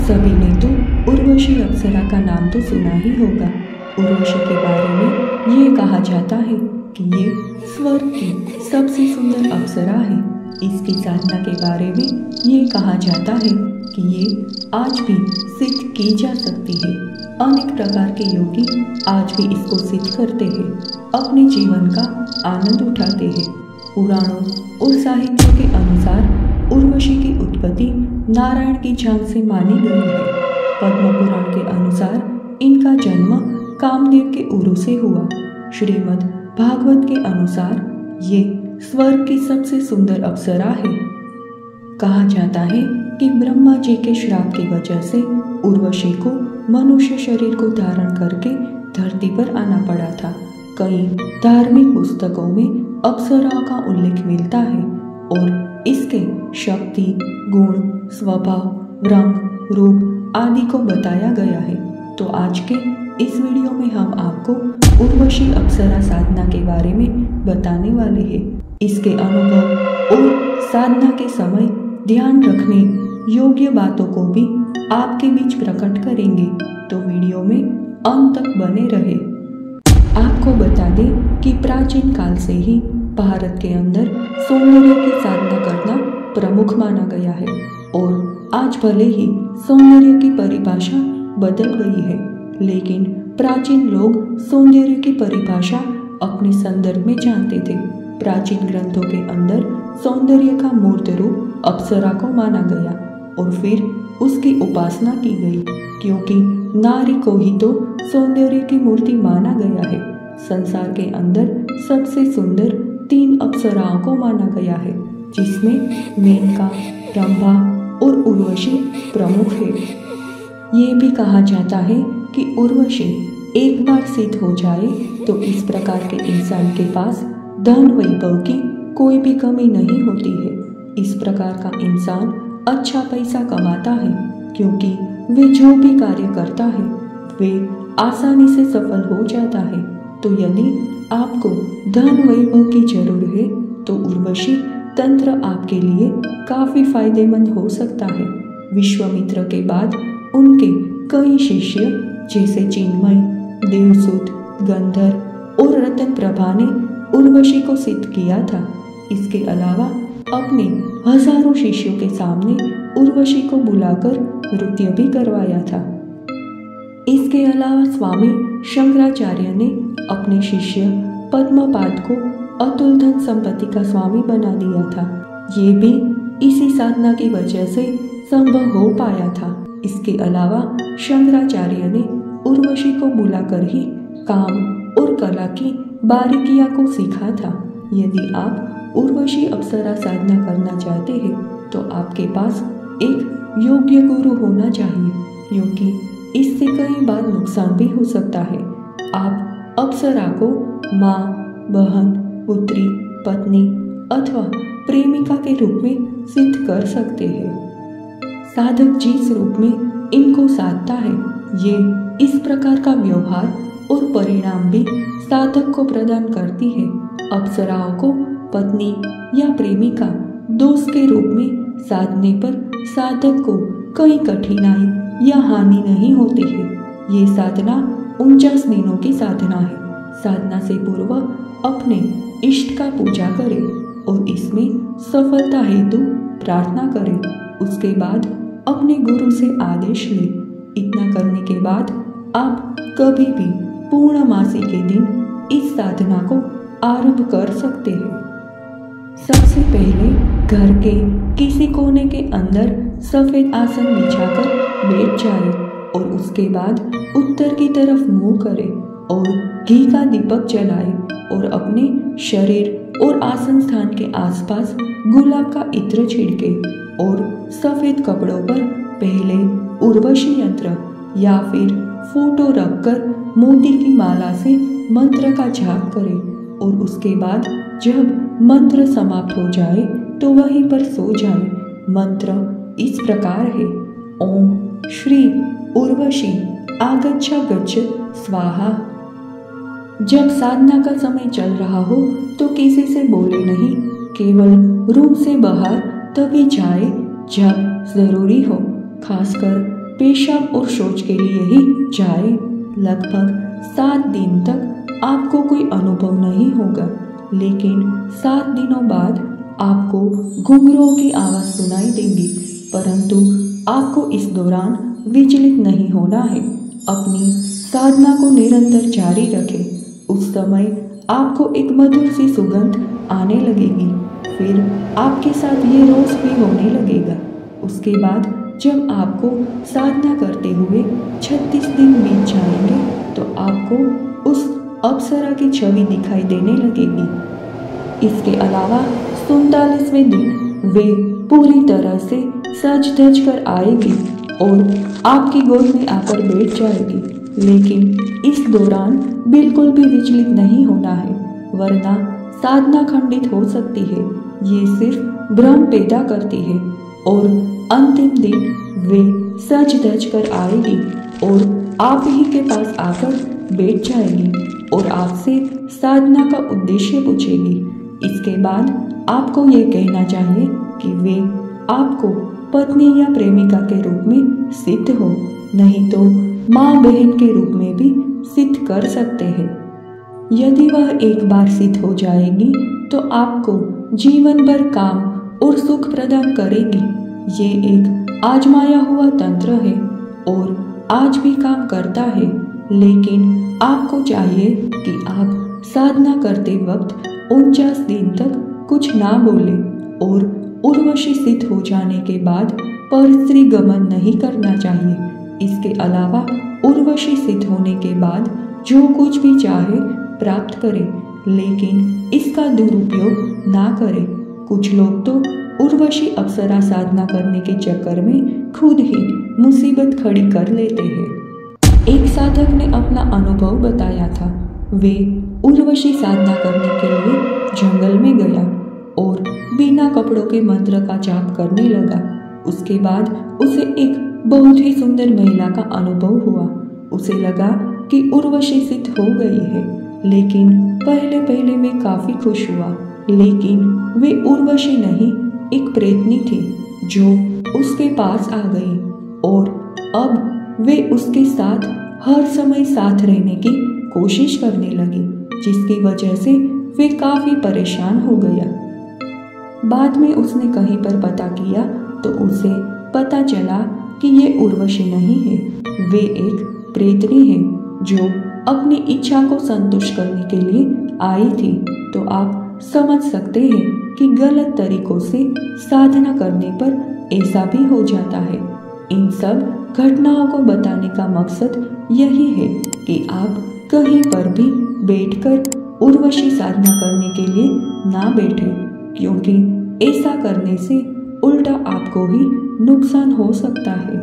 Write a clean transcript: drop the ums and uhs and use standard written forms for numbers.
सभी ने तो उर्वशी अप्सरा का नाम तो सुना ही होगा। उर्वशी के बारे में ये कहा जाता है कि ये स्वर्ग की सबसे सुंदर अप्सरा है। इसकी साधना के बारे में ये कहा जाता है कि ये आज भी सिद्ध की जा सकती है। अनेक प्रकार के योगी आज भी इसको सिद्ध करते हैं, अपने जीवन का आनंद उठाते हैं। पुराणों और साहित्य के अनुसार उर्वशी की उत्पत्ति नारायण की जांघ से मानी गई है। पद्म पुराण के अनुसार इनका जन्म कामदेव के उरु से हुआ। श्रीमद् भागवत के अनुसार ये स्वर्ग की सबसे सुंदर अप्सरा है। कहा जाता है कि ब्रह्मा जी के श्राप की वजह से उर्वशी को मनुष्य शरीर को धारण करके धरती पर आना पड़ा था। कई धार्मिक पुस्तकों में अप्सराओं का उल्लेख मिलता है और इसके शक्ति, गुण, स्वभाव, रंग, रूप आदि को बताया गया है। तो आज के इस वीडियो में हम आपको उर्वशी अप्सरा साधना के बारे में बताने वाले हैं। इसके अनुभव और साधना के समय ध्यान रखने योग्य बातों को भी आपके बीच प्रकट करेंगे, तो वीडियो में अंत तक बने रहे। आपको बता दें कि प्राचीन काल से ही भारत के अंदर सौंदर्य की साधना करना प्रमुख माना गया है और आज भले ही सौंदर्य की परिभाषा बदल गई है, लेकिन प्राचीन लोग सौंदर्य की परिभाषा अपने संदर्भ में जानते थे। प्राचीन ग्रंथों के अंदर सौंदर्य का मूर्त रूप अप्सरा को माना गया और फिर उसकी उपासना की गई, क्योंकि नारी को ही तो सौंदर्य की मूर्ति माना गया है। संसार के अंदर सबसे सुंदर 3 अप्सराओं को माना गया है, जिसमें मेनका, रंभा और उर्वशी प्रमुख है। ये भी कहा जाता है कि उर्वशी एक बार सिद्ध हो जाए तो इस प्रकार के इंसान के पास धन वैभव की कोई भी कमी नहीं होती है। इस प्रकार का इंसान अच्छा पैसा कमाता है, क्योंकि वे जो भी कार्य करता है वे आसानी से सफल हो जाता है। तो यदि आपको धन वैभव की जरूरत है तो उर्वशी तंत्र आपके लिए काफी फायदेमंद हो सकता है। विश्वामित्र के बाद उनके कई शिष्य जैसे चिन्मय, देवसूत, गंधर और रतन प्रभा ने उर्वशी को सिद्ध किया था। इसके अलावा अपने हजारों शिष्यों के सामने उर्वशी को बुलाकर नृत्य भी करवाया था। इसके अलावा स्वामी शंकराचार्य ने अपने शिष्य पद्मपाद को अतुल धन संपत्ति का स्वामी बना दिया था। ये भी इसी साधना की वजह से संभव हो पाया था। इसके अलावा शंकराचार्य ने उर्वशी को बुलाकर ही काम और कला की बारीकियां को सीखा था। यदि आप उर्वशी अप्सरा साधना करना चाहते हैं तो आपके पास एक योग्य गुरु होना चाहिए, क्योंकि इससे कई बार नुकसान भी हो सकता है। आप अप्सरा को माँ, बहन, पुत्री, पत्नी अथवा प्रेमिका के रूप में सिद्ध कर सकते हैं। साधक जिस रूप में इनको साधता है, ये इस प्रकार का व्यवहार और परिणाम भी साधक को प्रदान करती है। अप्सराओं को पत्नी या प्रेमिका, दोस्त के रूप में साधने पर साधक को कोई कठिनाई या हानि नहीं होती है। ये साधना 49 दिनों की साधना है। साधना से पूर्व अपने इष्ट का पूजा करें और इसमें सफलता हेतु प्रार्थना करें। उसके बाद अपने गुरु से आदेश लें। इतना करने के बाद आप कभी भी पूर्णमासी के दिन इस साधना को आरंभ कर सकते हैं। सबसे पहले घर के किसी कोने के अंदर सफेद आसन बिछाकर बैठ जाए और उसके बाद उत्तर की तरफ मुंह करें और घी का दीपक जलाए और अपने शरीर और आसन स्थान के आसपास गुलाब का इत्र छिड़के और सफेद कपड़ों पर पहले उर्वशी यंत्र या फिर फोटो रखकर मोती की माला से मंत्र का जाप करें और उसके बाद जब मंत्र समाप्त हो जाए तो वहीं पर सो जाए। मंत्र इस प्रकार है: ओम श्री उर्वशी आगच्छा गच्छत स्वाहा। जब साधना का समय चल रहा हो तो किसी से बोले नहीं, केवल रूम से बाहर तभी जाए जब जरूरी हो। खासकर पेशाब और शौच के लिए ही जाए। लगभग 7 दिन तक आपको कोई अनुभव नहीं होगा, लेकिन 7 दिनों बाद आपको घुंघरूओं की आवाज़ सुनाई देगी। परंतु आपको इस दौरान विचलित नहीं होना है। अपनी साधना को निरंतर जारी रखें। उस समय आपको एक मधुर सी सुगंध आने लगेगी। फिर आपके साथ ये रोज भी होने लगेगा। उसके बाद जब आपको साधना करते हुए 36 दिन बीत जाएंगे तो आपको उस अप्सरा की छवि दिखाई देने लगेगी। इसके अलावा 47वें दिन वे पूरी तरह से सज धज कर आएगी और आपकी गोद में आकर बैठ जाएगी। लेकिन इस दौरान बिल्कुल भी विचलित नहीं होना है, वरना साधना खंडित हो सकती है। ये सिर्फ भ्रम पैदा करती है और अंतिम दिन वे सज धज कर आएगी और आप ही के पास आकर बैठ जाएगी और आपसे साधना का उद्देश्य पूछेगी। इसके बाद आपको ये कहना चाहिए कि वे आपको पत्नी या प्रेमिका के रूप में सिद्ध हो, नहीं तो माँ बहन के रूप में भी सिद्ध कर सकते हैं। यदि वह एक बार सिद्ध हो जाएगी तो आपको जीवन भर काम और सुख प्रदान करेगी। ये एक आजमाया हुआ तंत्र है और आज भी काम करता है, लेकिन आपको चाहिए कि आप साधना करते वक्त 49 दिन तक कुछ ना बोले और उर्वशी सिद्ध हो जाने के बाद परस्त्री गमन नहीं करना चाहिए। इसके अलावा उर्वशी सिद्ध होने के बाद जो कुछ भी चाहे प्राप्त करें, लेकिन इसका दुरुपयोग ना करें। कुछ लोग तो उर्वशी अप्सरा साधना करने के चक्कर में खुद ही मुसीबत खड़ी कर लेते हैं। एक साधक ने अपना अनुभव बताया था। वे उर्वशी साधना करने के लिए जंगल में गया और बिना कपड़ों के मंत्र का जाप करने लगा। उसके बाद उसे एक बहुत ही सुंदर महिला का अनुभव हुआ। उसे लगा कि उर्वशी सिद्ध हो गई है, लेकिन पहले वे काफी खुश हुआ। लेकिन वे उर्वशी नहीं, एक प्रेतनी थी जो उसके पास आ गई और अब वे उसके साथ हर समय साथ रहने की कोशिश करने लगी, जिसकी वजह से वे काफी परेशान हो गया। बाद में उसने कहीं पर पता किया तो उसे पता चला कि ये उर्वशी नहीं है, वे एक प्रेतनी है जो अपनी इच्छा को संतुष्ट करने के लिए आई थी। तो आप समझ सकते हैं कि गलत तरीकों से साधना करने पर ऐसा भी हो जाता है। इन सब घटनाओं को बताने का मकसद यही है कि आप कहीं पर भी बैठकर उर्वशी साधना करने के लिए ना बैठे, क्योंकि ऐसा करने से उल्टा आपको ही नुकसान हो सकता है।